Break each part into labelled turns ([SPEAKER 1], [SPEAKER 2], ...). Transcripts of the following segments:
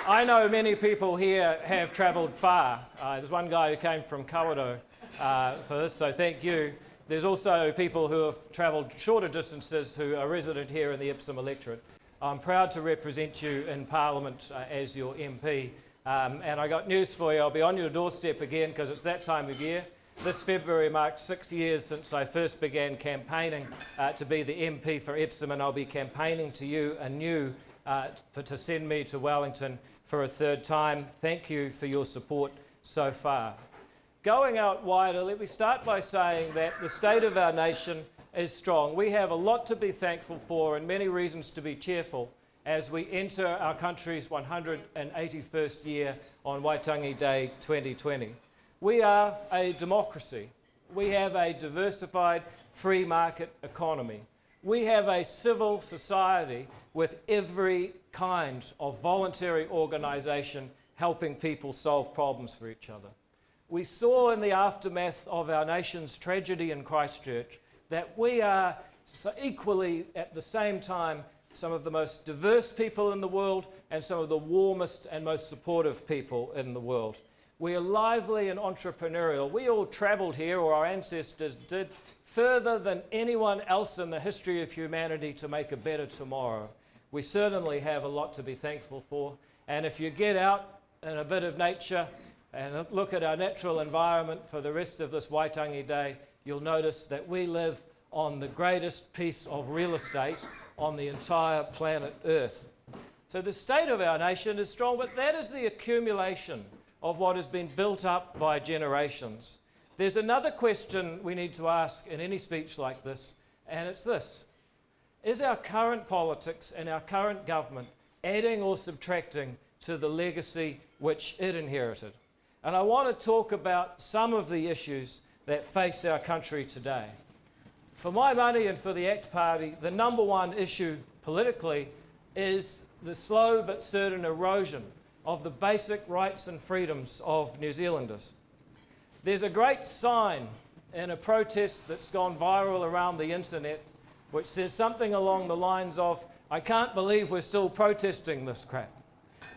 [SPEAKER 1] I know many people here have travelled far. There's one guy who came from Kawerau for this, so thank you. There's also people who have travelled shorter distances who are resident here in the Epsom electorate. I'm proud to represent you in Parliament as your MP. And I got news for you. I'll be on your doorstep again because it's that time of year. This February marks 6 years since I first began campaigning to be the MP for Epsom, and I'll be campaigning to you anew to send me to Wellington for a third time. Thank you for your support so far. Going out wider, let me start by saying that the state of our nation is strong. We have a lot to be thankful for and many reasons to be cheerful as we enter our country's 181st year on Waitangi Day 2020. We are a democracy. We have a diversified free market economy. We have a civil society with every kind of voluntary organisation helping people solve problems for each other. We saw in the aftermath of our nation's tragedy in Christchurch that we are equally at the same time some of the most diverse people in the world and some of the warmest and most supportive people in the world. We are lively and entrepreneurial. We all travelled here, or our ancestors did, further than anyone else in the history of humanity to make a better tomorrow. We certainly have a lot to be thankful for. And if you get out in a bit of nature and look at our natural environment for the rest of this Waitangi Day, you'll notice that we live on the greatest piece of real estate on the entire planet Earth. So the state of our nation is strong, but that is the accumulation of what has been built up by generations. There's another question we need to ask in any speech like this, and it's this: is our current politics and our current government adding or subtracting to the legacy which it inherited? And I want to talk about some of the issues that face our country today. For my money and for the ACT Party, the number one issue politically is the slow but certain erosion of the basic rights and freedoms of New Zealanders. There's a great sign in a protest that's gone viral around the internet which says something along the lines of, "I can't believe we're still protesting this crap."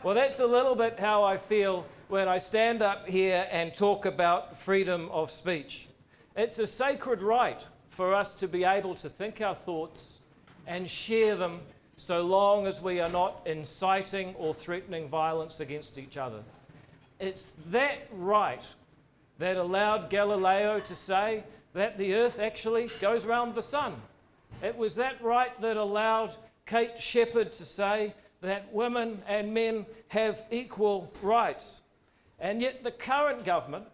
[SPEAKER 1] Well, that's a little bit how I feel when I stand up here and talk about freedom of speech. It's a sacred right for us to be able to think our thoughts and share them so long as we are not inciting or threatening violence against each other. It's that right that allowed Galileo to say that the earth actually goes round the sun. It was that right that allowed Kate Shepherd to say that women and men have equal rights. And yet the current government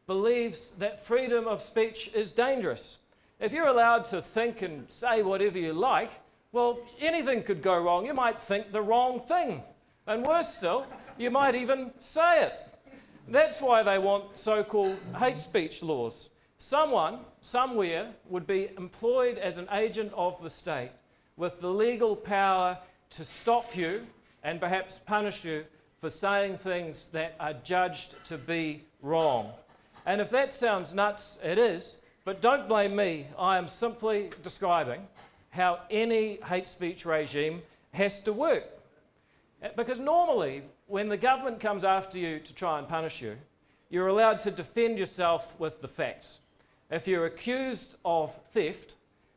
[SPEAKER 1] believes that freedom of speech is dangerous. If you're allowed to think and say whatever you like, well, anything could go wrong. You might think the wrong thing. And worse still, you might even say it. That's why they want so-called hate speech laws. Someone, somewhere, would be employed as an agent of the state with the legal power to stop you and perhaps punish you for saying things that are judged to be wrong. And if that sounds nuts, it is. But don't blame me. I am simply describing how any hate speech regime has to work. Because normally, when the government comes after you to try and punish you, you're allowed to defend yourself with the facts. If you're accused of theft,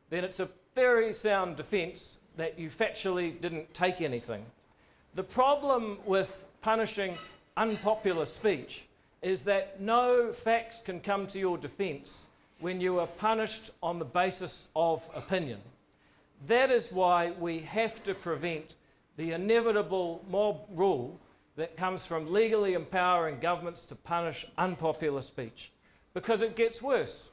[SPEAKER 1] then it's a very sound defence that you factually didn't take anything. The problem with punishing unpopular speech is that no facts can come to your defence when you are punished on the basis of opinion. That is why we have to prevent the inevitable mob rule that comes from legally empowering governments to punish unpopular speech, because it gets worse.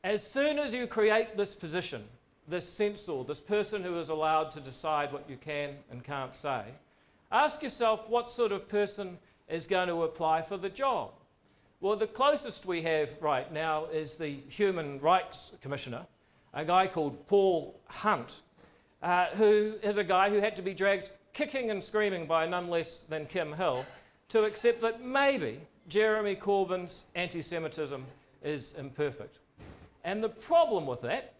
[SPEAKER 1] As soon as you create this position, this censor, this person who is allowed to decide what you can and can't say, ask yourself what sort of person is going to apply for the job. Well, the closest we have right now is the Human Rights Commissioner, a guy called Paul Hunt, who is a guy who had to be dragged kicking and screaming by none less than Kim Hill to accept that maybe Jeremy Corbyn's anti-Semitism is imperfect. And the problem with that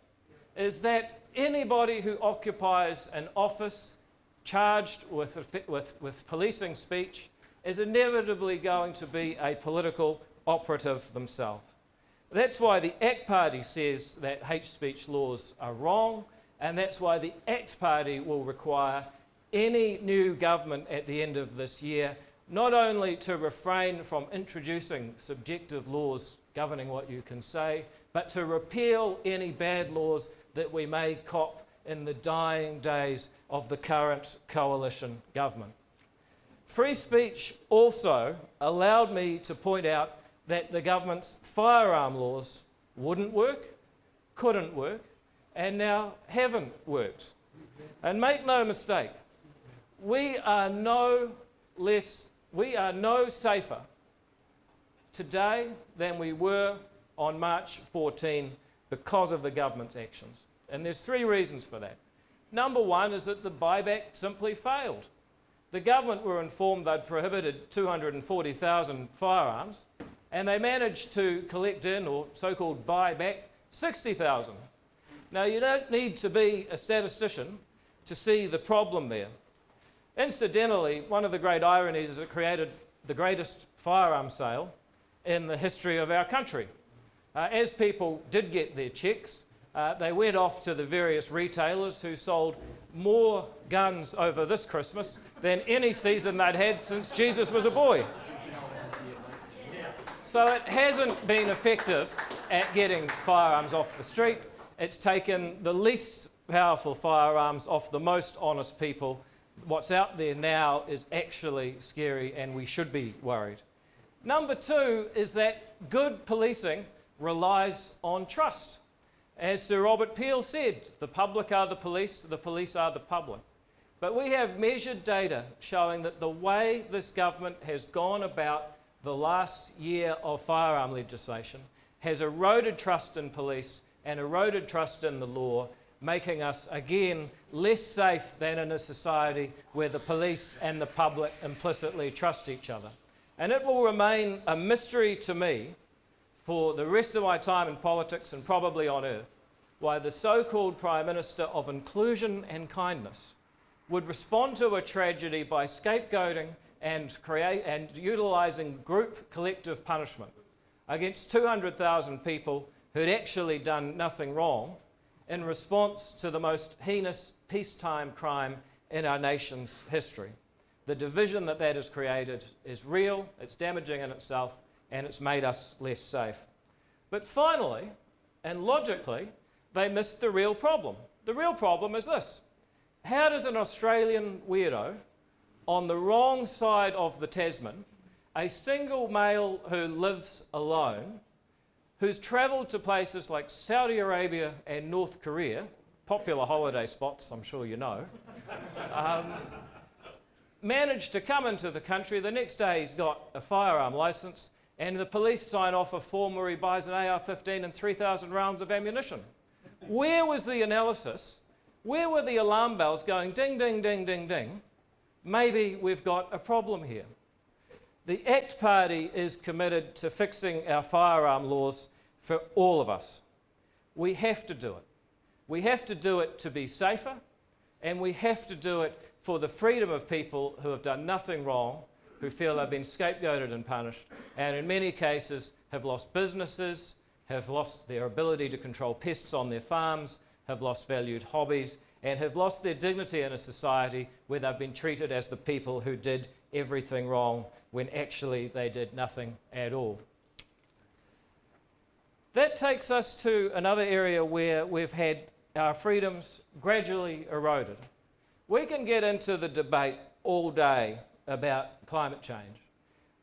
[SPEAKER 1] is that anybody who occupies an office charged with policing speech is inevitably going to be a political operative themselves. That's why the ACT Party says that hate speech laws are wrong, and that's why the ACT Party will require any new government at the end of this year not only to refrain from introducing subjective laws governing what you can say, but to repeal any bad laws that we may cop in the dying days of the current coalition government. Free speech also allowed me to point out that the government's firearm laws wouldn't work, couldn't work, and now haven't worked. And make no mistake, we are no safer today than we were on March 14 because of the government's actions. And there's three reasons for that. Number one is that the buyback simply failed. The government were informed they'd prohibited 240,000 firearms, and they managed to collect in, or so-called buy back, 60,000. Now, you don't need to be a statistician to see the problem there. Incidentally, one of the great ironies is it created the greatest firearm sale in the history of our country. As people did get their checks, they went off to the various retailers who sold more guns over this Christmas than any season they'd had since Jesus was a boy. So it hasn't been effective at getting firearms off the street. It's taken the least powerful firearms off the most honest people. What's out there now is actually scary, and we should be worried. Number two is that good policing relies on trust. As Sir Robert Peel said, the public are the police are the public. But we have measured data showing that the way this government has gone about the last year of firearm legislation has eroded trust in police and eroded trust in the law, making us, again, less safe than in a society where the police and the public implicitly trust each other. And it will remain a mystery to me for the rest of my time in politics and probably on earth, why the so-called Prime Minister of Inclusion and Kindness would respond to a tragedy by scapegoating and utilising group collective punishment against 200,000 people who'd actually done nothing wrong in response to the most heinous peacetime crime in our nation's history. The division that has created is real, it's damaging in itself, and it's made us less safe. But finally, and logically, they missed the real problem. The real problem is this: how does an Australian weirdo on the wrong side of the Tasman, a single male who lives alone, who's travelled to places like Saudi Arabia and North Korea, popular holiday spots, I'm sure you know, managed to come into the country? The next day he's got a firearm licence, and the police sign off a form where he buys an AR-15 and 3,000 rounds of ammunition. Where was the analysis? Where were the alarm bells going ding, ding, ding, ding, ding? Maybe we've got a problem here. The ACT Party is committed to fixing our firearm laws for all of us. We have to do it. We have to do it to be safer, and we have to do it for the freedom of people who have done nothing wrong, who feel they've been scapegoated and punished, and in many cases have lost businesses, have lost their ability to control pests on their farms, have lost valued hobbies, and have lost their dignity in a society where they've been treated as the people who did everything wrong when actually they did nothing at all. That takes us to another area where we've had our freedoms gradually eroded. We can get into the debate all day about climate change,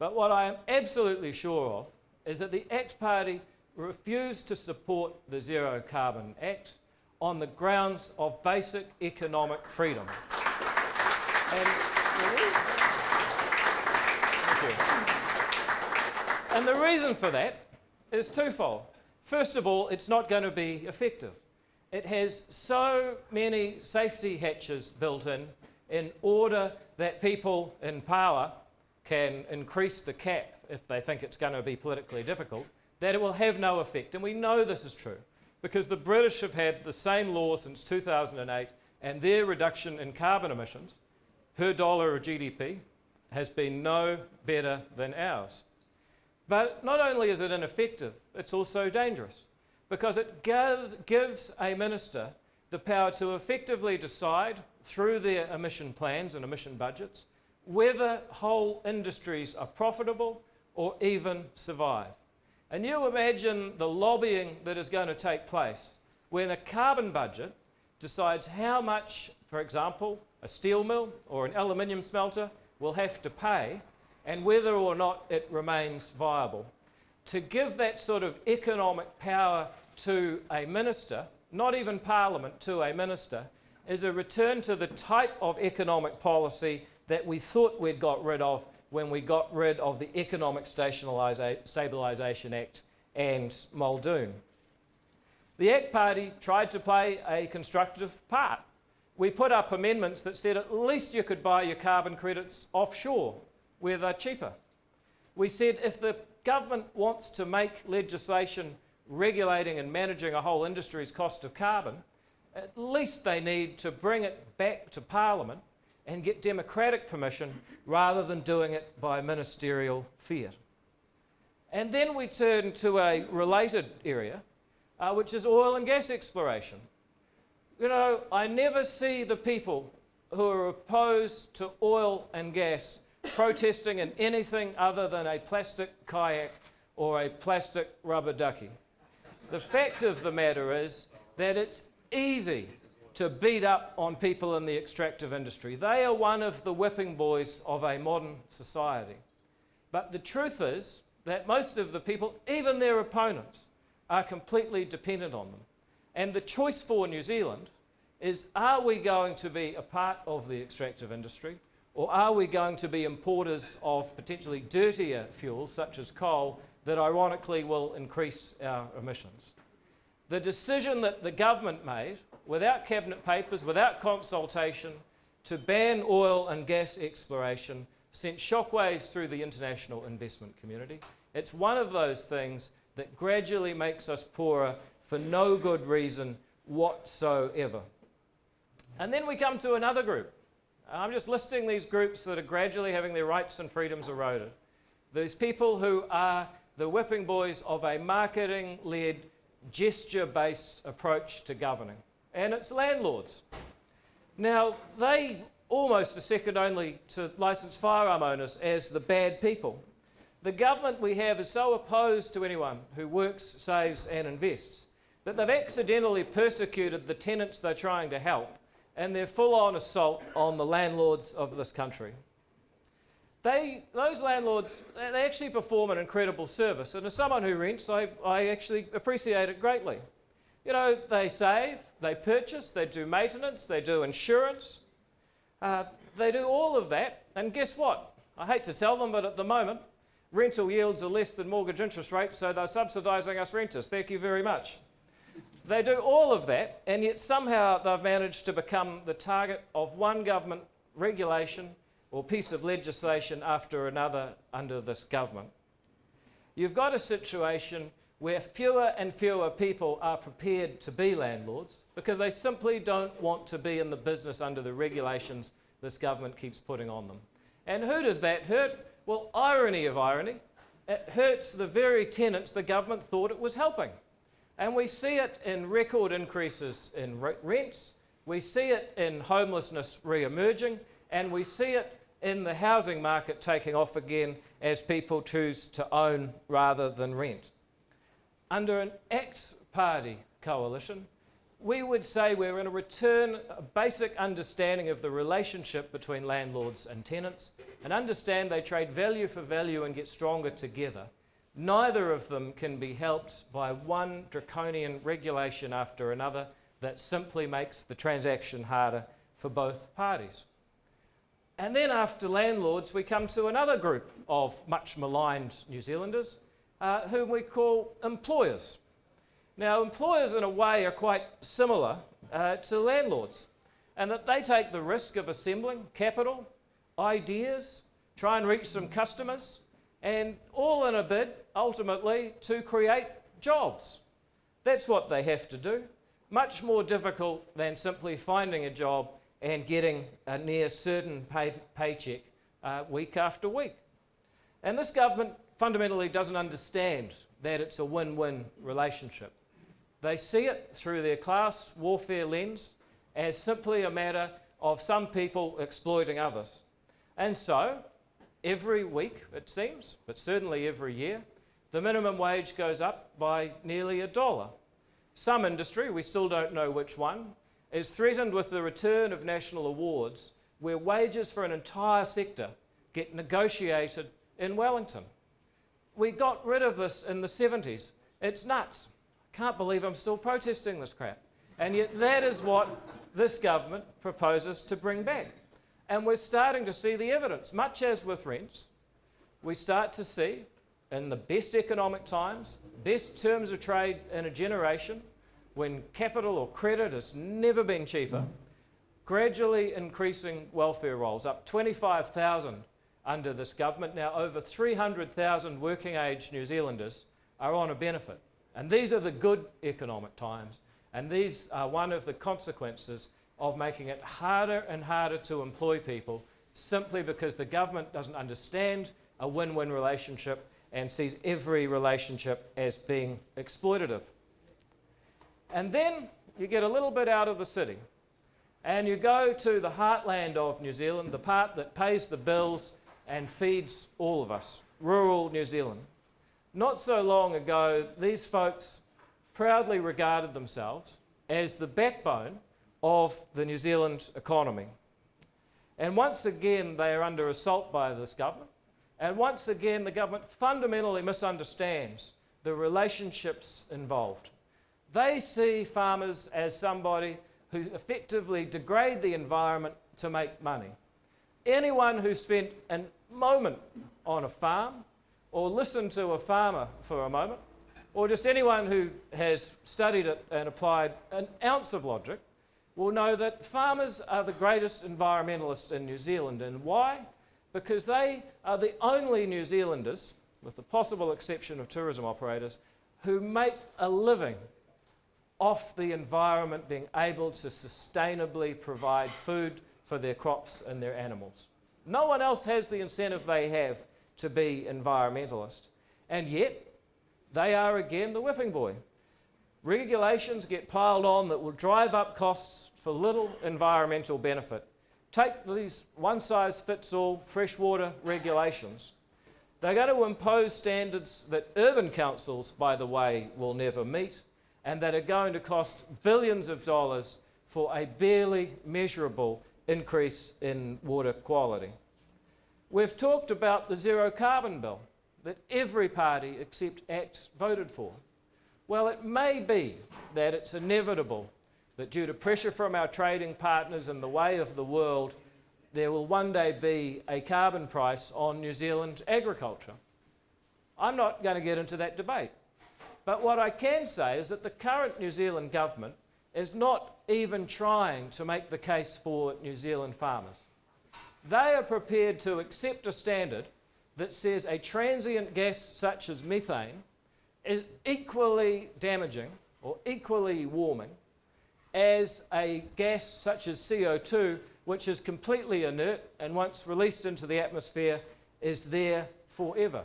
[SPEAKER 1] but what I am absolutely sure of is that the ACT Party refused to support the Zero Carbon Act on the grounds of basic economic freedom. And the reason for that is twofold. First of all, it's not going to be effective. It has so many safety hatches built in order that people in power can increase the cap if they think it's going to be politically difficult, that it will have no effect. And we know this is true because the British have had the same law since 2008, and their reduction in carbon emissions per dollar of GDP has been no better than ours. But not only is it ineffective, it's also dangerous, because it gives a minister the power to effectively decide through their emission plans and emission budgets whether whole industries are profitable or even survive. And you imagine the lobbying that is going to take place when a carbon budget decides how much, for example, a steel mill or an aluminium smelter will have to pay and whether or not it remains viable. To give that sort of economic power to a minister, not even Parliament, to a minister, is a return to the type of economic policy that we thought we'd got rid of when we got rid of the Economic Stabilisation Act and Muldoon. The ACT Party tried to play a constructive part. We put up amendments that said at least you could buy your carbon credits offshore where they're cheaper. We said if the government wants to make legislation regulating and managing a whole industry's cost of carbon, at least they need to bring it back to Parliament and get democratic permission rather than doing it by ministerial fiat. And then we turn to a related area, which is oil and gas exploration. You know, I never see the people who are opposed to oil and gas protesting in anything other than a plastic kayak or a plastic rubber ducky. The fact of the matter is that it's easy to beat up on people in the extractive industry. They are one of the whipping boys of a modern society. But the truth is that most of the people, even their opponents, are completely dependent on them. And the choice for New Zealand is, are we going to be a part of the extractive industry, or are we going to be importers of potentially dirtier fuels, such as coal, that ironically will increase our emissions? The decision that the government made, without cabinet papers, without consultation, to ban oil and gas exploration sent shockwaves through the international investment community. It's one of those things that gradually makes us poorer for no good reason whatsoever. And then we come to another group. I'm just listing these groups that are gradually having their rights and freedoms eroded. These people who are the whipping boys of a marketing-led, gesture-based approach to governing. And it's landlords. Now, they almost are second only to licensed firearm owners as the bad people. The government we have is so opposed to anyone who works, saves and invests that they've accidentally persecuted the tenants they're trying to help, and they're full-on assault on the landlords of this country. Those landlords, they actually perform an incredible service, and as someone who rents, I actually appreciate it greatly. You know, they save, they purchase, they do maintenance, they do insurance, they do all of that, and guess what? I hate to tell them, but at the moment, rental yields are less than mortgage interest rates, so they're subsidising us renters. Thank you very much. They do all of that, and yet somehow they've managed to become the target of one government regulation or piece of legislation after another under this government. You've got a situation where fewer and fewer people are prepared to be landlords because they simply don't want to be in the business under the regulations this government keeps putting on them. And who does that hurt? Well, irony of irony, it hurts the very tenants the government thought it was helping. And we see it in record increases in rents, we see it in homelessness re-emerging, and we see it in the housing market taking off again as people choose to own rather than rent. Under an ACT Party coalition, we would say we're in a return, a basic understanding of the relationship between landlords and tenants, and understand they trade value for value and get stronger together. Neither of them can be helped by one draconian regulation after another that simply makes the transaction harder for both parties. And then after landlords, we come to another group of much maligned New Zealanders, whom we call employers. Now, employers in a way are quite similar to landlords, and that they take the risk of assembling capital, ideas, try and reach some customers, and all in a bid, ultimately, to create jobs. That's what they have to do. Much more difficult than simply finding a job and getting a near certain paycheck week after week. And this government fundamentally doesn't understand that it's a win-win relationship. They see it through their class warfare lens as simply a matter of some people exploiting others. And so, every week, it seems, but certainly every year, the minimum wage goes up by nearly $1. Some industry, we still don't know which one, is threatened with the return of national awards where wages for an entire sector get negotiated in Wellington. We got rid of this in the 70s. It's nuts. I can't believe I'm still protesting this crap. And yet that is what this government proposes to bring back. And we're starting to see the evidence. Much as with rents, we start to see in the best economic times, best terms of trade in a generation, when capital or credit has never been cheaper, gradually increasing welfare rolls, up 25,000 under this government. Now over 300,000 working age New Zealanders are on a benefit. And these are the good economic times. And these are one of the consequences of making it harder and harder to employ people simply because the government doesn't understand a win-win relationship and sees every relationship as being exploitative. And then you get a little bit out of the city and you go to the heartland of New Zealand, the part that pays the bills and feeds all of us, rural New Zealand. Not so long ago, these folks proudly regarded themselves as the backbone of the New Zealand economy. And once again, they are under assault by this government. And once again, the government fundamentally misunderstands the relationships involved. They see farmers as somebody who effectively degrade the environment to make money. Anyone who spent a moment on a farm or listened to a farmer for a moment, or just anyone who has studied it and applied an ounce of logic, will know that farmers are the greatest environmentalists in New Zealand. And why? Because they are the only New Zealanders, with the possible exception of tourism operators, who make a living off the environment being able to sustainably provide food for their crops and their animals. No one else has the incentive they have to be environmentalist. And yet, they are again the whipping boy. Regulations get piled on that will drive up costs for little environmental benefit. Take these one-size-fits-all freshwater regulations. They're going to impose standards that urban councils, by the way, will never meet, and that are going to cost billions of dollars for a barely measurable increase in water quality. We've talked about the zero carbon bill that every party except ACT voted for. Well, it may be that it's inevitable that due to pressure from our trading partners and the way of the world, there will one day be a carbon price on New Zealand agriculture. I'm not going to get into that debate. But what I can say is that the current New Zealand government is not even trying to make the case for New Zealand farmers. They are prepared to accept a standard that says a transient gas such as methane is equally damaging or equally warming as a gas such as CO2, which is completely inert and once released into the atmosphere is there forever.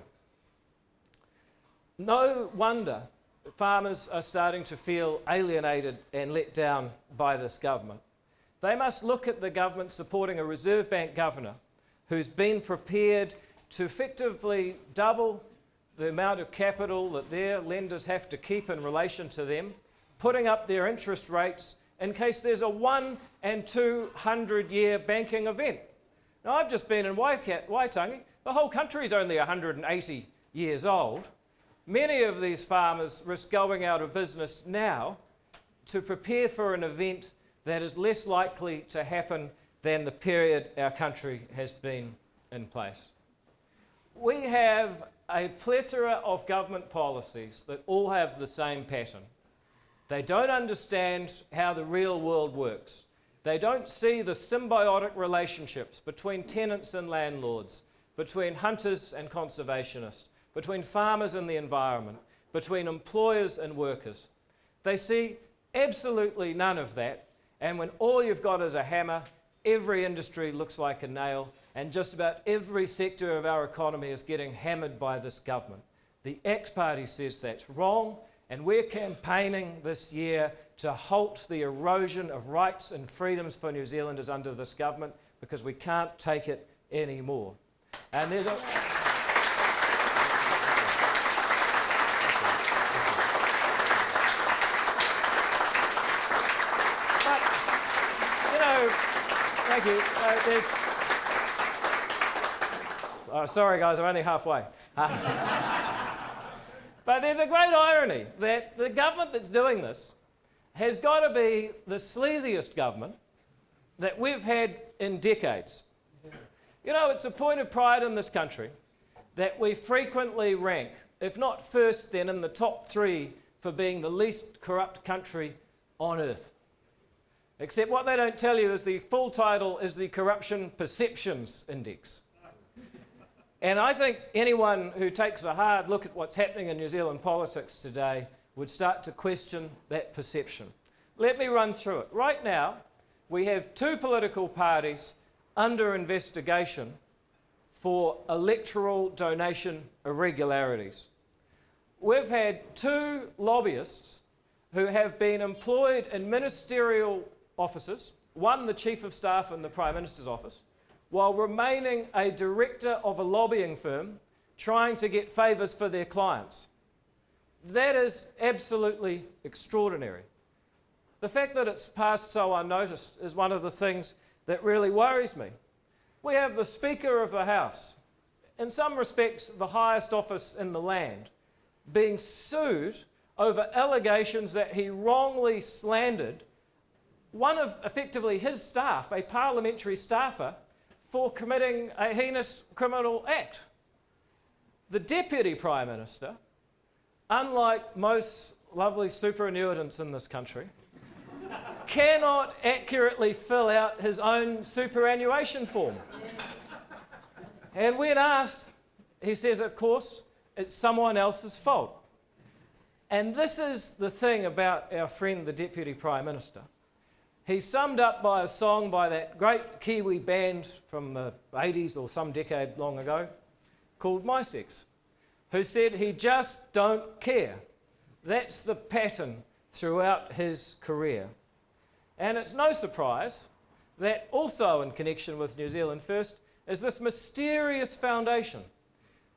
[SPEAKER 1] No wonder farmers are starting to feel alienated and let down by this government. They must look at the government supporting a Reserve Bank governor who's been prepared to effectively double the amount of capital that their lenders have to keep in relation to them, putting up their interest rates in case there's a 1 and 200 year banking event. Now, I've just been in Waitangi. The whole country's only 180 years old. Many of these farmers risk going out of business now to prepare for an event that is less likely to happen than the period our country has been in place. We have a plethora of government policies that all have the same pattern. They don't understand how the real world works. They don't see the symbiotic relationships between tenants and landlords, between hunters and conservationists, between farmers and the environment, between employers and workers. They see absolutely none of that, and when all you've got is a hammer, every industry looks like a nail, and just about every sector of our economy is getting hammered by this government. The ACT Party says that's wrong, and we're campaigning this year to halt the erosion of rights and freedoms for New Zealanders under this government, because we can't take it anymore. And there's a... But, you know, thank you. Oh, sorry guys, I'm only halfway. But there's a great irony that the government that's doing this has got to be the sleaziest government that we've had in decades. You know, it's a point of pride in this country that we frequently rank, if not first, then in the top 3 for being the least corrupt country on earth. Except what they don't tell you is the full title is the Corruption Perceptions Index. And I think anyone who takes a hard look at what's happening in New Zealand politics today would start to question that perception. Let me run through it. Right now, we have 2 political parties under investigation for electoral donation irregularities. We've had 2 lobbyists who have been employed in ministerial offices, one the Chief of Staff in the Prime Minister's office, while remaining a director of a lobbying firm trying to get favours for their clients. That is absolutely extraordinary. The fact that it's passed so unnoticed is one of the things that really worries me. We have the Speaker of the House, in some respects the highest office in the land, being sued over allegations that he wrongly slandered one of effectively his staff, a parliamentary staffer, for committing a heinous criminal act. The Deputy Prime Minister, unlike most lovely superannuitants in this country, cannot accurately fill out his own superannuation form. And when asked, he says, of course, it's someone else's fault. And this is the thing about our friend, the Deputy Prime Minister. He's summed up by a song by that great Kiwi band from the 80s or some decade long ago called My Sex, who said he just don't care. That's the pattern throughout his career. And it's no surprise that also in connection with New Zealand First is this mysterious foundation.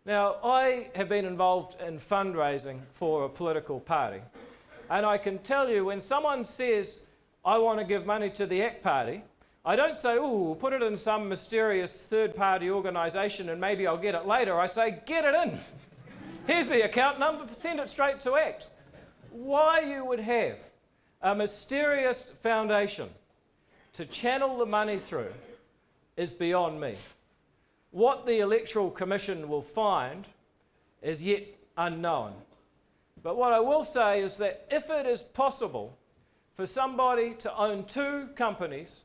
[SPEAKER 1] Now, I have been involved in fundraising for a political party, and I can tell you when someone says, I want to give money to the ACT Party, I don't say, ooh, we'll put it in some mysterious third-party organisation and maybe I'll get it later. I say, get it in. Here's the account number, send it straight to ACT. Why you would have a mysterious foundation to channel the money through is beyond me. What the Electoral Commission will find is yet unknown. But what I will say is that if it is possible for somebody to own 2 companies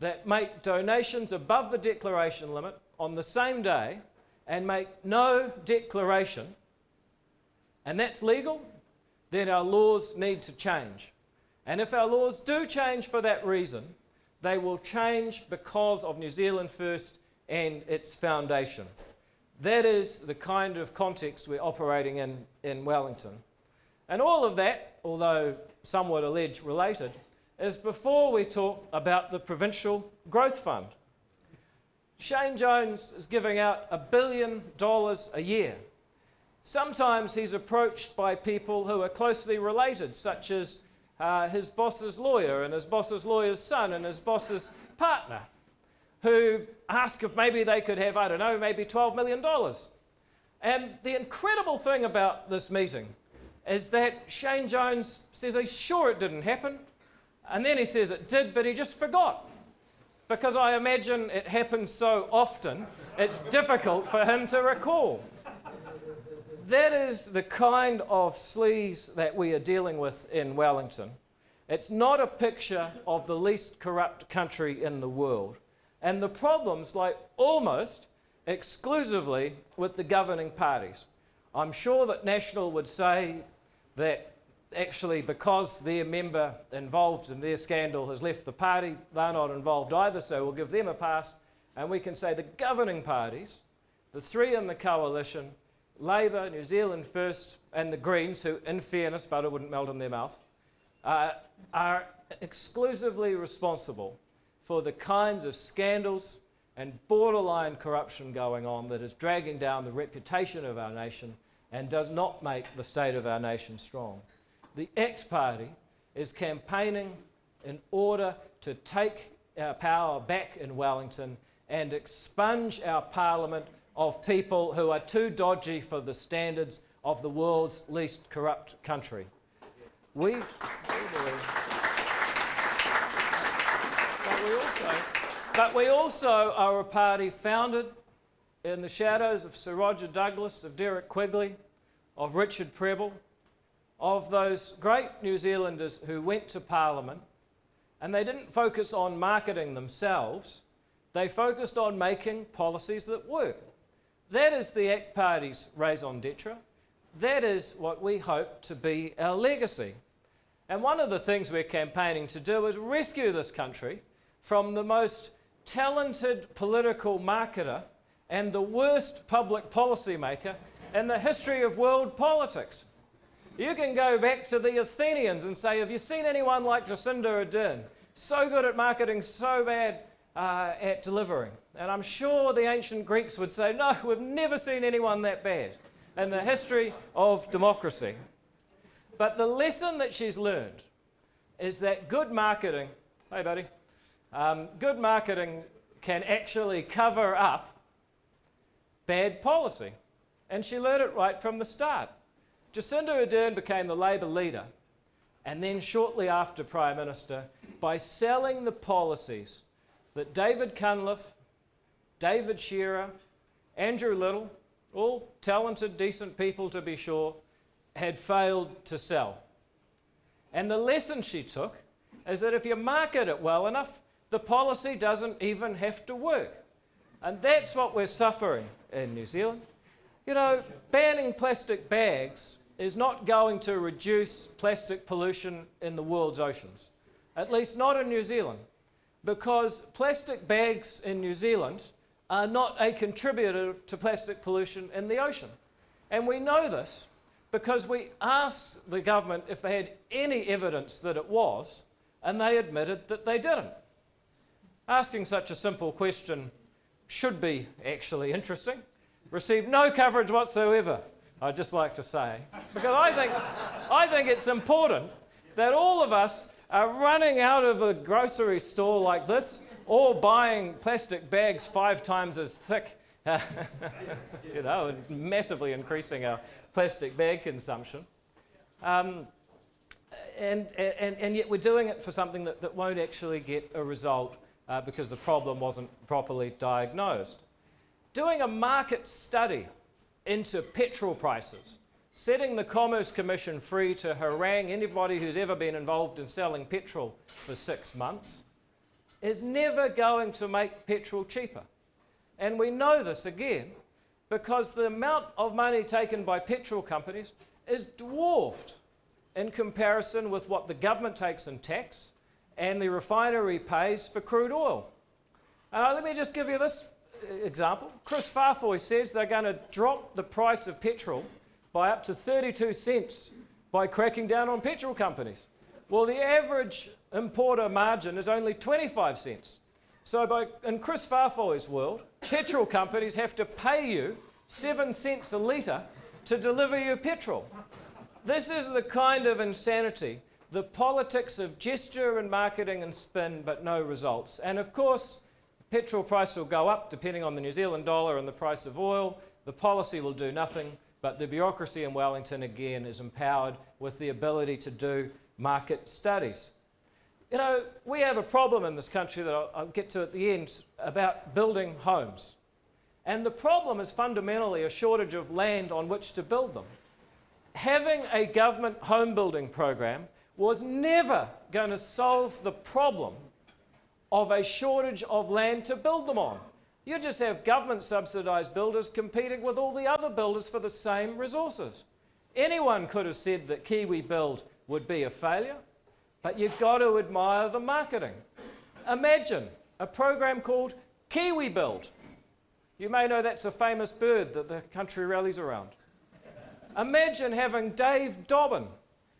[SPEAKER 1] that make donations above the declaration limit on the same day and make no declaration, and that's legal, then our laws need to change. And if our laws do change for that reason, they will change because of New Zealand First and its foundation. That is the kind of context we're operating in Wellington. And all of that, although some would allege related, is before we talk about the Provincial Growth Fund. Shane Jones is giving out $1 billion a year. Sometimes he's approached by people who are closely related, such as his boss's lawyer and his boss's lawyer's son and his boss's partner, who ask if maybe they could have, I don't know, maybe $12 million. And the incredible thing about this meeting is that Shane Jones says he's sure it didn't happen, and then he says it did, but he just forgot. Because I imagine it happens so often, it's difficult for him to recall. That is the kind of sleaze that we are dealing with in Wellington. It's not a picture of the least corrupt country in the world. And the problems lie almost exclusively with the governing parties. I'm sure that National would say that actually because their member involved in their scandal has left the party, they're not involved either, so we'll give them a pass. and we can say the governing parties, the three in the coalition, Labour, New Zealand First, and the Greens, who, in fairness, butter wouldn't melt in their mouth, are exclusively responsible for the kinds of scandals and borderline corruption going on that is dragging down the reputation of our nation and does not make the state of our nation strong. The ACT Party is campaigning in order to take our power back in Wellington and expunge our parliament of people who are too dodgy for the standards of the world's least corrupt country. We But we also are a party founded in the shadows of Sir Roger Douglas, of Derek Quigley, of Richard Prebble, of those great New Zealanders who went to Parliament, and they didn't focus on marketing themselves, they focused on making policies that work. That is the ACT Party's raison d'etre. That is what we hope to be our legacy. And one of the things we're campaigning to do is rescue this country from the most talented political marketer and the worst public policy maker in the history of world politics. You can go back to the Athenians and say, have you seen anyone like Jacinda Ardern? So good at marketing, so bad at delivering. And I'm sure the ancient Greeks would say, no, we've never seen anyone that bad in the history of democracy. But the lesson that she's learned is that good marketing, hey buddy, good marketing can actually cover up bad policy. And she learned it right from the start. Jacinda Ardern became the Labour leader, and then shortly after Prime Minister, by selling the policies that David Cunliffe, David Shearer, Andrew Little, all talented, decent people to be sure, had failed to sell. And the lesson she took is that if you market it well enough, the policy doesn't even have to work. And that's what we're suffering in New Zealand. You know, banning plastic bags is not going to reduce plastic pollution in the world's oceans, at least not in New Zealand, because plastic bags in New Zealand are not a contributor to plastic pollution in the ocean. And we know this because we asked the government if they had any evidence that it was, and they admitted that they didn't. Asking such a simple question should be actually interesting. Received no coverage whatsoever, I'd just like to say, because I think it's important that all of us are running out of a grocery store like this or buying plastic bags 5 times as thick, you know, and massively increasing our plastic bag consumption. And yet we're doing it for something that won't actually get a result because the problem wasn't properly diagnosed. Doing a market study into petrol prices, setting the Commerce Commission free to harangue anybody who's ever been involved in selling petrol for 6 months, is never going to make petrol cheaper. And we know this again because the amount of money taken by petrol companies is dwarfed in comparison with what the government takes in tax and the refinery pays for crude oil. Let me just give you this example. Chris Farfoy says they're going to drop the price of petrol by up to 32 cents by cracking down on petrol companies. Well, the average importer margin is only 25 cents. So in Chris Farfoy's world, petrol companies have to pay you 7 cents a litre to deliver you petrol. This is the kind of insanity, the politics of gesture and marketing and spin, but no results. And of course, petrol price will go up depending on the New Zealand dollar and the price of oil. The policy will do nothing, but the bureaucracy in Wellington, again, is empowered with the ability to do market studies. You know, we have a problem in this country that I'll get to at the end about building homes. And the problem is fundamentally a shortage of land on which to build them. Having a government home building program was never going to solve the problem of a shortage of land to build them on. You just have government subsidised builders competing with all the other builders for the same resources. Anyone could have said that Kiwi Build would be a failure, but you've got to admire the marketing. Imagine a program called Kiwi build. You may know that's a famous bird that the country rallies around. Imagine having Dave Dobbin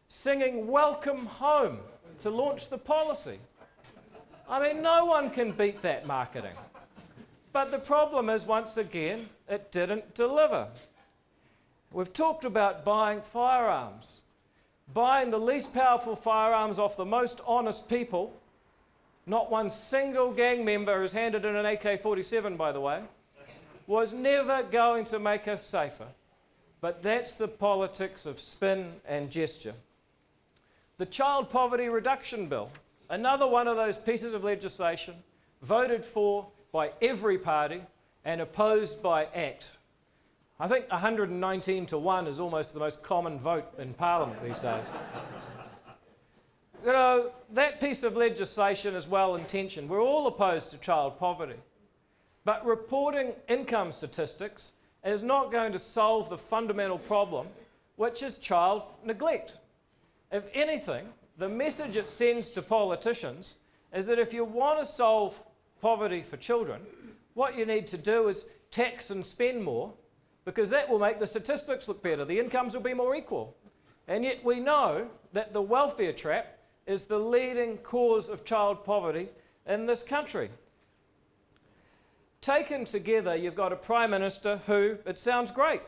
[SPEAKER 1] singing Welcome Home to launch the policy. I mean, no one can beat that marketing. But the problem is, once again, it didn't deliver. We've talked about buying firearms, buying the least powerful firearms off the most honest people. Not one single gang member who's handed in an AK-47, by the way, was never going to make us safer. But that's the politics of spin and gesture. The Child Poverty Reduction Bill, another one of those pieces of legislation voted for by every party and opposed by ACT. I think 119 to 1 is almost the most common vote in Parliament these days. You know, that piece of legislation is well-intentioned. We're all opposed to child poverty. But reporting income statistics is not going to solve the fundamental problem, which is child neglect. If anything, the message it sends to politicians is that if you want to solve poverty for children, what you need to do is tax and spend more, because that will make the statistics look better. The incomes will be more equal. And yet we know that the welfare trap is the leading cause of child poverty in this country. Taken together, you've got a Prime Minister who, it sounds great,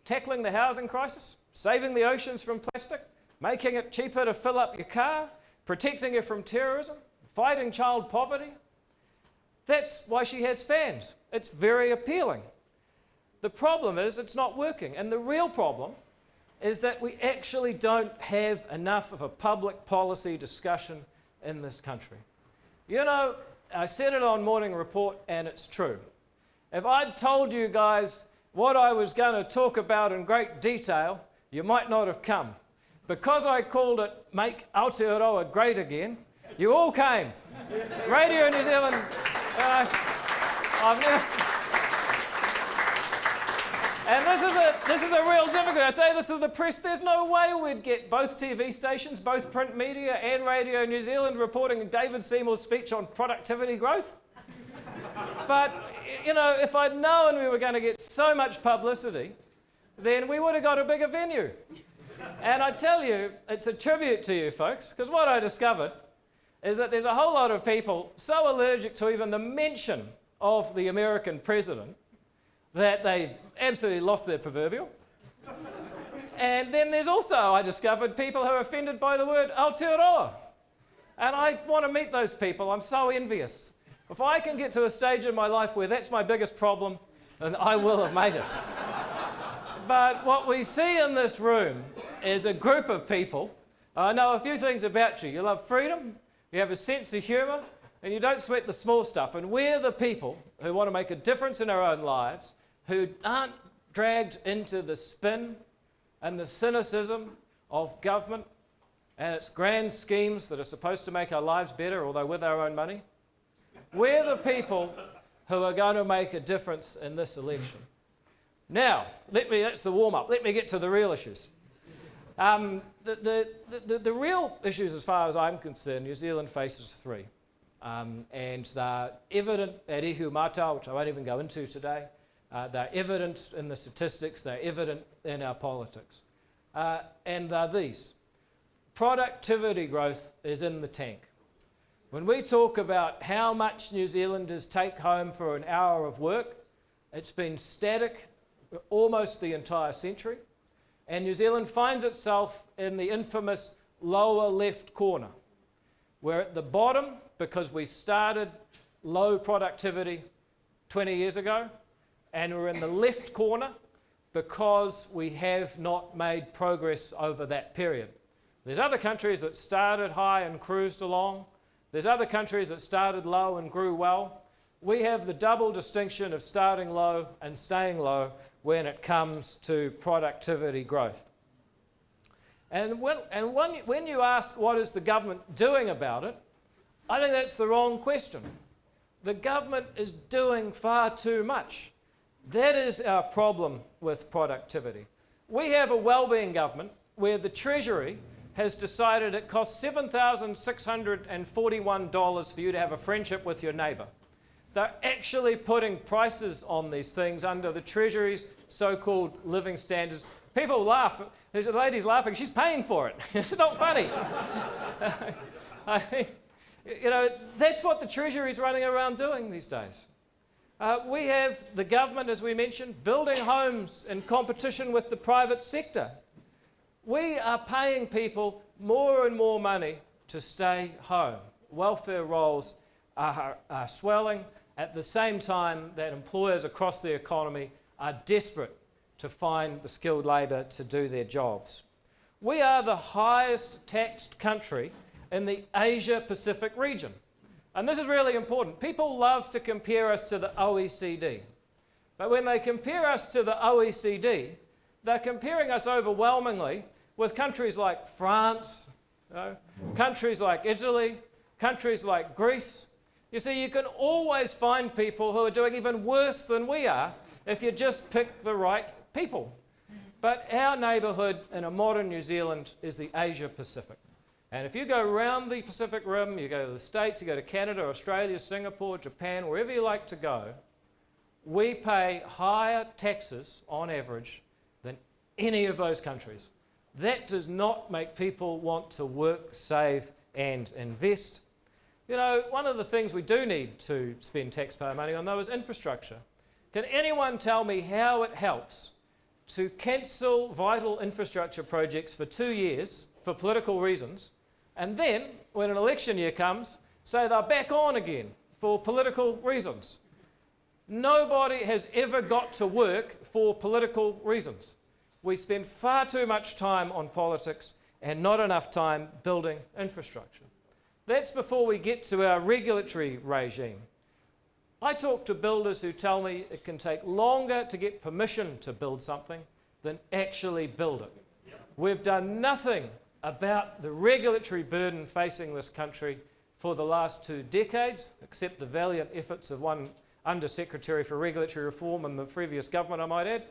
[SPEAKER 1] tackling the housing crisis, saving the oceans from plastic, making it cheaper to fill up your car, protecting you from terrorism, fighting child poverty. That's why she has fans. It's very appealing. The problem is it's not working. And the real problem is that we actually don't have enough of a public policy discussion in this country. You know, I said it on Morning Report, and it's true. If I'd told you guys what I was going to talk about in great detail, you might not have come. Because I called it Make Aotearoa Great Again, you all came. Radio New Zealand, I've never... And this is a real difficulty. I say this to the press, there's no way we'd get both TV stations, both print media and Radio New Zealand reporting David Seymour's speech on productivity growth. But, you know, if I'd known we were going to get so much publicity, then we would have got a bigger venue. And I tell you, it's a tribute to you folks, because what I discovered is that there's a whole lot of people so allergic to even the mention of the American president that they absolutely lost their proverbial. And then there's also, I discovered, people who are offended by the word Aotearoa. And I want to meet those people. I'm so envious. If I can get to a stage in my life where that's my biggest problem, then I will have made it. But what we see in this room is a group of people. I know a few things about you. You love freedom, you have a sense of humour, and you don't sweat the small stuff. And we're the people who want to make a difference in our own lives, who aren't dragged into the spin and the cynicism of government and its grand schemes that are supposed to make our lives better, although with our own money. We're the people who are going to make a difference in this election. Now, that's the warm-up. Let me get to the real issues. The real issues, as far as I'm concerned, New Zealand faces three. And they're evident at Ihu Mātau, which I won't even go into today. They're evident in the statistics, they're evident in our politics. And they're these. Productivity growth is in the tank. When we talk about how much New Zealanders take home for an hour of work, it's been static almost the entire century. And New Zealand finds itself in the infamous lower left corner. We're at the bottom because we started low productivity 20 years ago, and we're in the left corner because we have not made progress over that period. There's other countries that started high and cruised along. There's other countries that started low and grew well. We have the double distinction of starting low and staying low when it comes to productivity growth. And when you ask what is the government doing about it, I think that's the wrong question. The government is doing far too much. That is our problem with productivity. We have a wellbeing government where the Treasury has decided it costs $7,641 for you to have a friendship with your neighbour. They're actually putting prices on these things under the Treasury's so-called living standards. People laugh. There's a lady's laughing. She's paying for it. It's not funny. That's what the Treasury's running around doing these days. We have the government, as we mentioned, building homes in competition with the private sector. We are paying people more and more money to stay home. Welfare rolls are swelling at the same time that employers across the economy are desperate to find the skilled labour to do their jobs. We are the highest taxed country in the Asia-Pacific region. And this is really important. People love to compare us to the OECD. But when they compare us to the OECD, they're comparing us overwhelmingly with countries like France, countries like Italy, countries like Greece. You see, you can always find people who are doing even worse than we are if you just pick the right people. But our neighbourhood in a modern New Zealand is the Asia-Pacific. And if you go around the Pacific Rim, you go to the States, you go to Canada, Australia, Singapore, Japan, wherever you like to go, we pay higher taxes on average than any of those countries. That does not make people want to work, save, and invest. One of the things we do need to spend taxpayer money on, though, is infrastructure. Can anyone tell me how it helps to cancel vital infrastructure projects for 2 years for political reasons, and then, when an election year comes, say they're back on again for political reasons? Nobody has ever got to work for political reasons. We spend far too much time on politics and not enough time building infrastructure. That's before we get to our regulatory regime. I talk to builders who tell me it can take longer to get permission to build something than actually build it. We've done nothing about the regulatory burden facing this country for the last 2 decades, except the valiant efforts of one Undersecretary for Regulatory Reform in the previous government, I might add.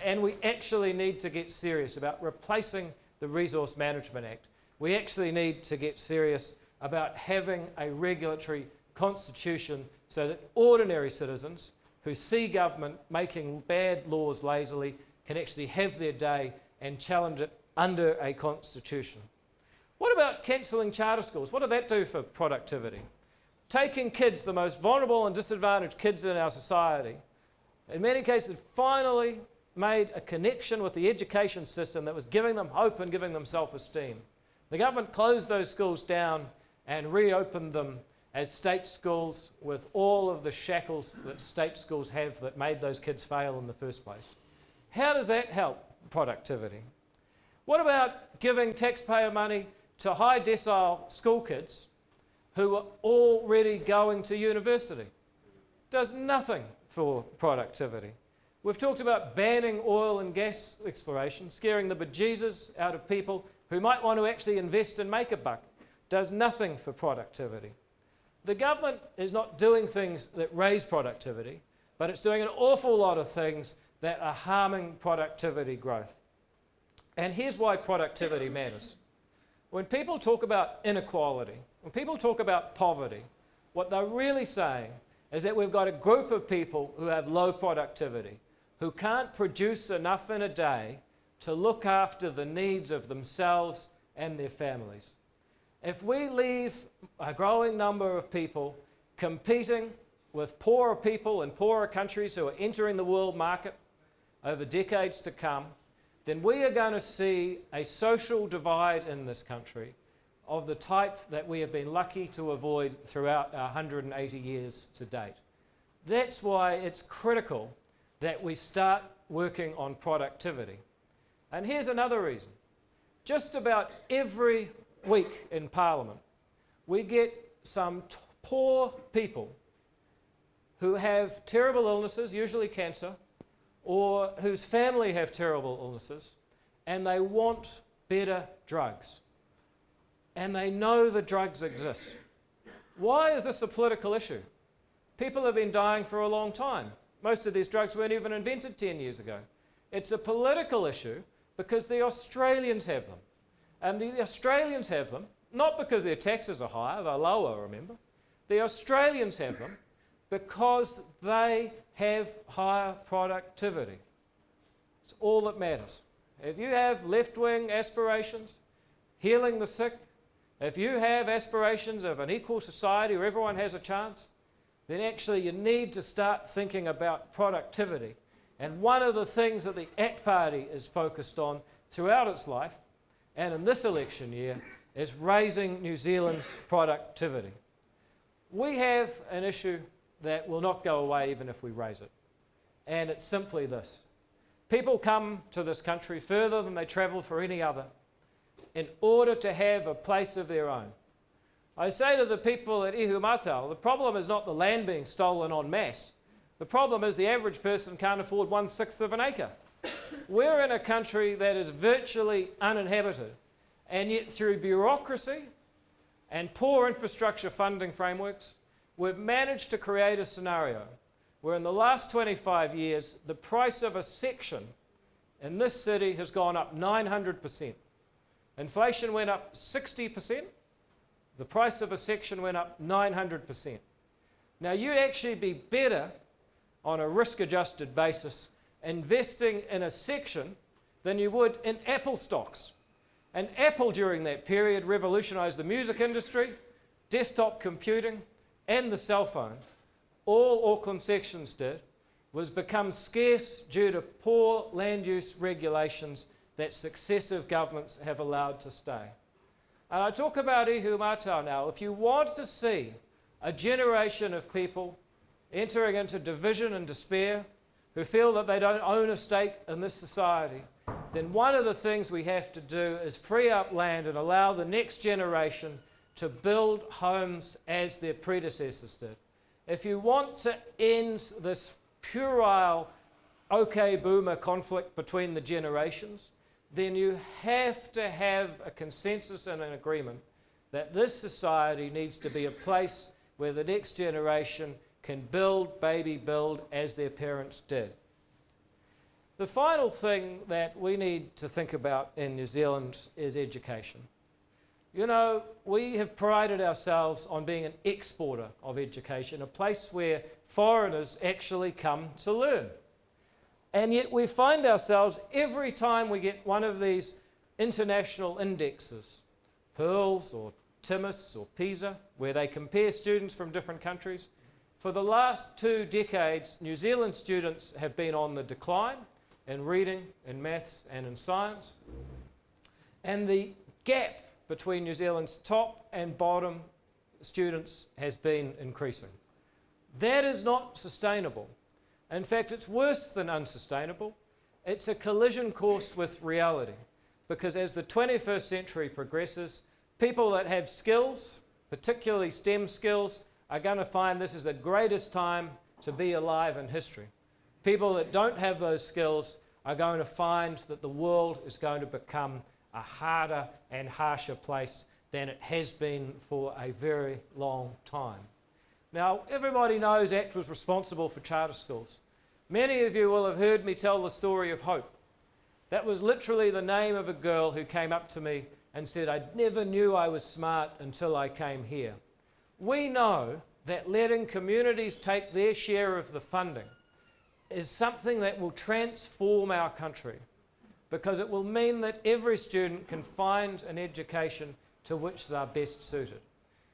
[SPEAKER 1] And we actually need to get serious about replacing the Resource Management Act. We actually need to get serious about having a regulatory constitution so that ordinary citizens who see government making bad laws lazily can actually have their day and challenge it under a constitution. What about cancelling charter schools? What did that do for productivity? Taking kids, the most vulnerable and disadvantaged kids in our society, in many cases finally made a connection with the education system that was giving them hope and giving them self-esteem. The government closed those schools down and reopened them as state schools with all of the shackles that state schools have that made those kids fail in the first place. How does that help productivity? What about giving taxpayer money to high decile school kids who are already going to university? Does nothing for productivity. We've talked about banning oil and gas exploration, scaring the bejesus out of people who might want to actually invest and make a buck. Does nothing for productivity. The government is not doing things that raise productivity, but it's doing an awful lot of things that are harming productivity growth. And here's why productivity matters. When people talk about inequality, when people talk about poverty, what they're really saying is that we've got a group of people who have low productivity, who can't produce enough in a day to look after the needs of themselves and their families. If we leave a growing number of people competing with poorer people in poorer countries who are entering the world market over decades to come, then we are going to see a social divide in this country of the type that we have been lucky to avoid throughout our 180 years to date. That's why it's critical that we start working on productivity. And here's another reason. Just about every week in Parliament, we get some poor people who have terrible illnesses, usually cancer, or whose family have terrible illnesses, and they want better drugs. And they know the drugs exist. Why is this a political issue? People have been dying for a long time. Most of these drugs weren't even invented 10 years ago. It's a political issue because the Australians have them. And the Australians have them not because their taxes are higher, they're lower, remember, The Australians have them because they have higher productivity. It's all that matters. If you have left-wing aspirations, healing the sick, if you have aspirations of an equal society where everyone has a chance, then actually you need to start thinking about productivity. And one of the things that the ACT Party is focused on throughout its life, and in this election year, is raising New Zealand's productivity. We have an issue that will not go away even if we raise it, and it's simply this. People come to this country further than they travel for any other in order to have a place of their own. I say to the people at Ihumātao, the problem is not the land being stolen en masse. The problem is the average person can't afford 1/6 of an acre. We're in a country that is virtually uninhabited, and yet through bureaucracy and poor infrastructure funding frameworks, we've managed to create a scenario where in the last 25 years, the price of a section in this city has gone up 900%. Inflation went up 60%. The price of a section went up 900%. Now, you'd actually be better on a risk-adjusted basis investing in a section than you would in Apple stocks. And Apple, during that period, revolutionized the music industry, desktop computing, and the cell phone. All Auckland sections did was become scarce due to poor land use regulations that successive governments have allowed to stay. And I talk about Ihumātao now. If you want to see a generation of people entering into division and despair, who feel that they don't own a stake in this society, then one of the things we have to do is free up land and allow the next generation to build homes as their predecessors did. If you want to end this puerile, okay boomer conflict between the generations, then you have to have a consensus and an agreement that this society needs to be a place where the next generation can build as their parents did. The final thing that we need to think about in New Zealand is education. You know, we have prided ourselves on being an exporter of education, a place where foreigners actually come to learn. And yet we find ourselves every time we get one of these international indexes, PIRLS or TIMIS or PISA, where they compare students from different countries. For the last 2 decades, New Zealand students have been on the decline in reading, in maths and in science. And the gap between New Zealand's top and bottom students has been increasing. That is not sustainable. In fact, it's worse than unsustainable. It's a collision course with reality, because as the 21st century progresses, people that have skills, particularly STEM skills, are going to find this is the greatest time to be alive in history. People that don't have those skills are going to find that the world is going to become a harder and harsher place than it has been for a very long time. Now, everybody knows ACT was responsible for charter schools. Many of you will have heard me tell the story of Hope. That was literally the name of a girl who came up to me and said, "I never knew I was smart until I came here." We know that letting communities take their share of the funding is something that will transform our country, because it will mean that every student can find an education to which they're best suited.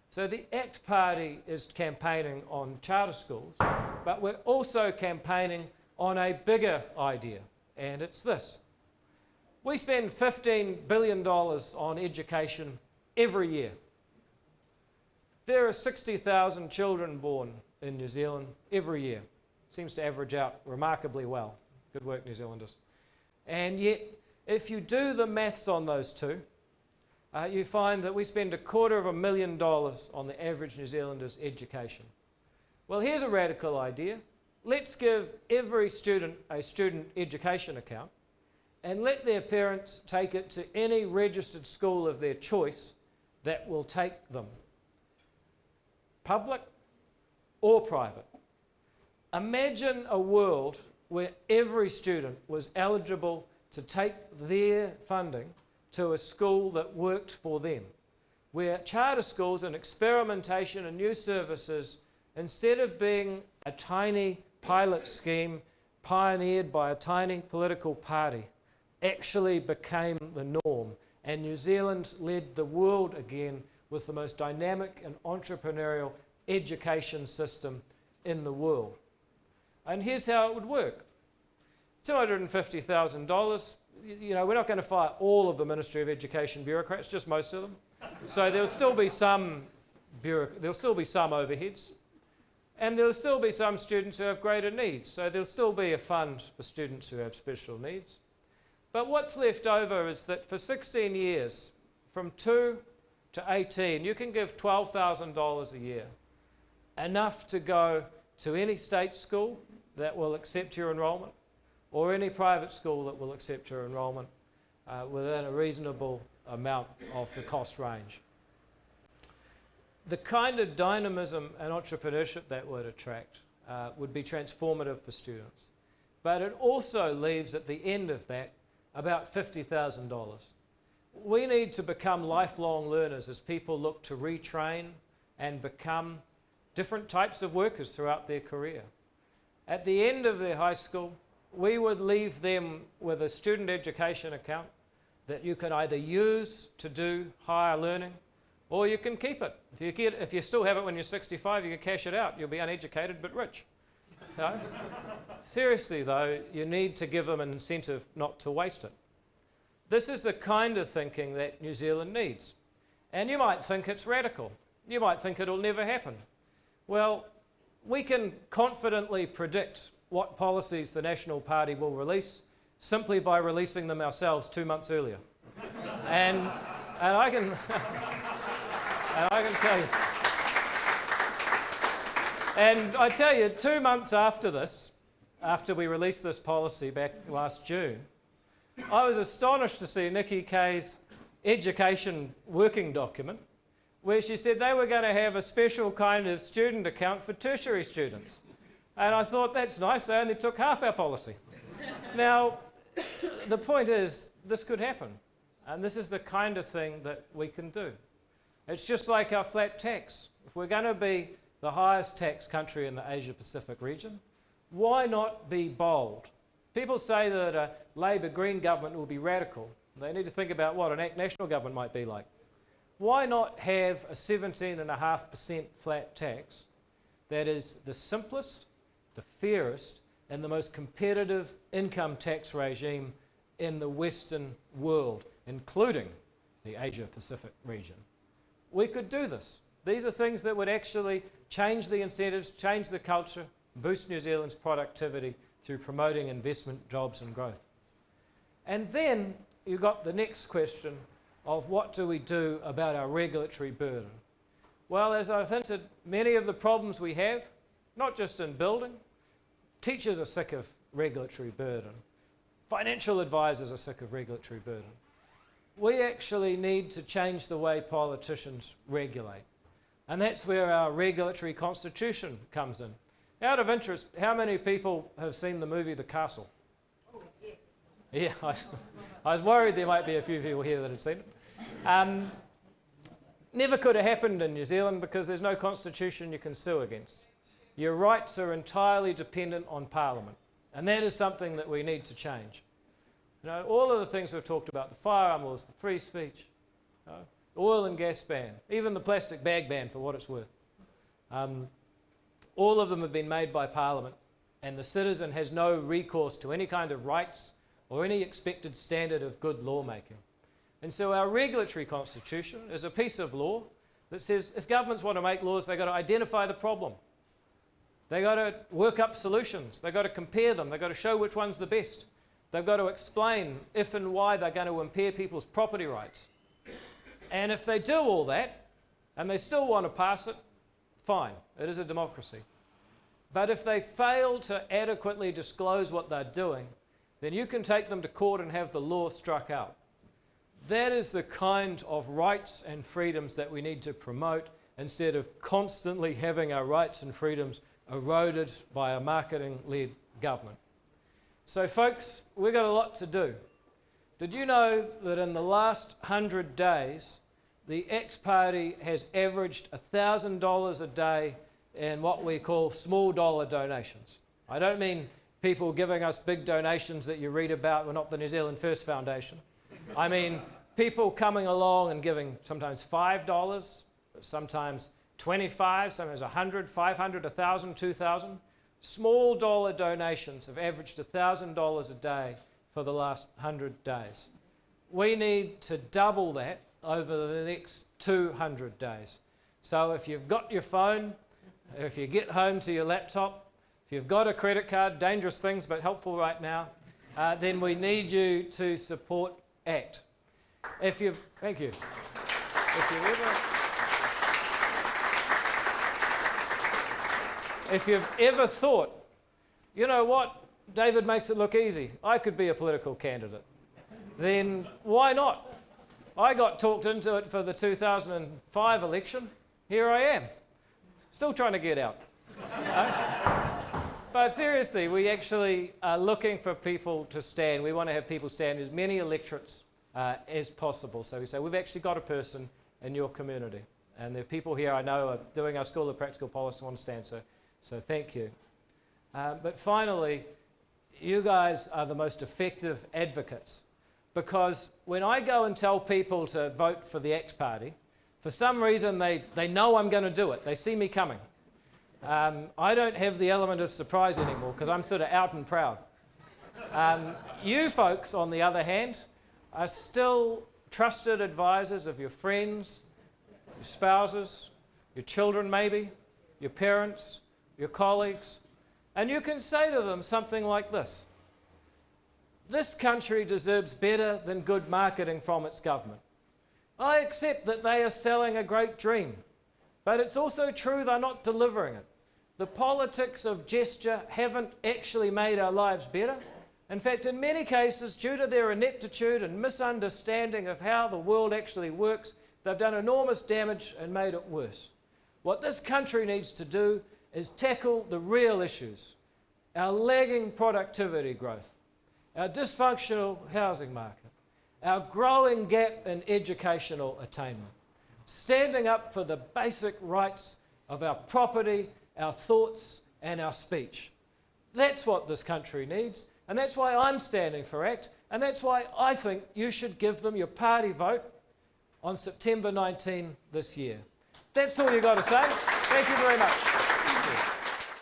[SPEAKER 1] So the ACT Party is campaigning on charter schools, but we're also campaigning on a bigger idea, and it's this. We spend $15 billion on education every year. There are 60,000 children born in New Zealand every year. Seems to average out remarkably well. Good work, New Zealanders. And yet, if you do the maths on those two, you find that we spend $250,000 on the average New Zealander's education. Well, here's a radical idea. Let's give every student a student education account and let their parents take it to any registered school of their choice that will take them, public or private. Imagine a world where every student was eligible to take their funding to a school that worked for them. where charter schools and experimentation and new services, instead of being a tiny pilot scheme pioneered by a tiny political party, actually became the norm. And New Zealand led the world again with the most dynamic and entrepreneurial education system in the world. And here's how it would work. $250,000, we're not going to fire all of the Ministry of Education bureaucrats, just most of them. So there'll still be some overheads, and there'll still be some students who have greater needs. So there'll still be a fund for students who have special needs. But what's left over is that for 16 years, from 2 to 18, you can give $12,000 a year, enough to go to any state school that will accept your enrolment, or any private school that will accept your enrolment within a reasonable amount of the cost range. The kind of dynamism and entrepreneurship that would attract would be transformative for students. But it also leaves at the end of that about $50,000. We need to become lifelong learners as people look to retrain and become different types of workers throughout their career. At the end of their high school, we would leave them with a student education account that you can either use to do higher learning, or you can keep it. If you still have it when you're 65, you can cash it out. You'll be uneducated but rich. No? Seriously though, you need to give them an incentive not to waste it. This is the kind of thinking that New Zealand needs. And you might think it's radical. You might think it'll never happen. Well, we can confidently predict what policies the National Party will release simply by releasing them ourselves 2 months earlier. and I can tell you. And I tell you, 2 months after this, after we released this policy back last June, I was astonished to see Nikki Kay's education working document, where she said they were going to have a special kind of student account for tertiary students. And I thought, that's nice, they only took half our policy. Now, the point is, this could happen. And this is the kind of thing that we can do. It's just like our flat tax. If we're going to be the highest tax country in the Asia-Pacific region, why not be bold? People say that a Labour Green government will be radical. They need to think about what an ACT national government might be like. Why not have a 17.5% flat tax that is the simplest, the fairest, and the most competitive income tax regime in the Western world, including the Asia-Pacific region? We could do this. These are things that would actually change the incentives, change the culture, boost New Zealand's productivity through promoting investment, jobs and growth. And then you've got the next question of what do we do about our regulatory burden? Well, as I've hinted, many of the problems we have, not just in building, teachers are sick of regulatory burden. Financial advisors are sick of regulatory burden. We actually need to change the way politicians regulate. And that's where our regulatory constitution comes in. Out of interest, how many people have seen the movie The Castle?
[SPEAKER 2] Oh, yes.
[SPEAKER 1] Yeah, I was worried there might be a few people here that had seen it. Never could have happened in New Zealand because there's no constitution you can sue against. Your rights are entirely dependent on Parliament. And that is something that we need to change. You know, all of the things we've talked about, the firearm laws, the free speech, oil and gas ban, even the plastic bag ban for what it's worth. All of them have been made by Parliament, and the citizen has no recourse to any kind of rights or any expected standard of good lawmaking. And so our regulatory constitution is a piece of law that says if governments want to make laws, they've got to identify the problem. They've got to work up solutions. They've got to compare them. They've got to show which one's the best. They've got to explain if and why they're going to impair people's property rights. And if they do all that, and they still want to pass it, fine, it is a democracy. But if they fail to adequately disclose what they're doing, then you can take them to court and have the law struck out. That is the kind of rights and freedoms that we need to promote instead of constantly having our rights and freedoms eroded by a marketing-led government. So folks, we've got a lot to do. Did you know that in the last 100 days, the X Party has averaged $1,000 a day in what we call small dollar donations. I don't mean people giving us big donations that you read about. We're not the New Zealand First Foundation. I mean people coming along and giving sometimes $5, sometimes $25, sometimes $100, $500, $1,000, $2,000. Small dollar donations have averaged $1,000 a day for the last 100 days. We need to double that over the next 200 days. So if you've got your phone, if you get home to your laptop, if you've got a credit card, dangerous things but helpful right now, then we need you to support ACT. Thank you. If you've ever thought, you know what, David makes it look easy, I could be a political candidate, then why not? I got talked into it for the 2005 election. Here I am, still trying to get out. But seriously, we actually are looking for people to stand. We want to have people stand as many electorates as possible. So we say, we've actually got a person in your community. And there are people here I know are doing our School of Practical Policy want to stand, so thank you. But finally, you guys are the most effective advocates. Because when I go and tell people to vote for the ACT Party, for some reason they know I'm going to do it. They see me coming. I don't have the element of surprise anymore because I'm sort of out and proud. You folks, on the other hand, are still trusted advisors of your friends, your spouses, your children maybe, your parents, your colleagues, and you can say to them something like this: this country deserves better than good marketing from its government. I accept that they are selling a great dream, but it's also true they're not delivering it. The politics of gesture haven't actually made our lives better. In fact, in many cases, due to their ineptitude and misunderstanding of how the world actually works, they've done enormous damage and made it worse. What this country needs to do is tackle the real issues: our lagging productivity growth, our dysfunctional housing market, our growing gap in educational attainment, standing up for the basic rights of our property, our thoughts, and our speech. That's what this country needs, and that's why I'm standing for ACT, and that's why I think you should give them your party vote on September 19 this year. That's all you've got to say. Thank you very much.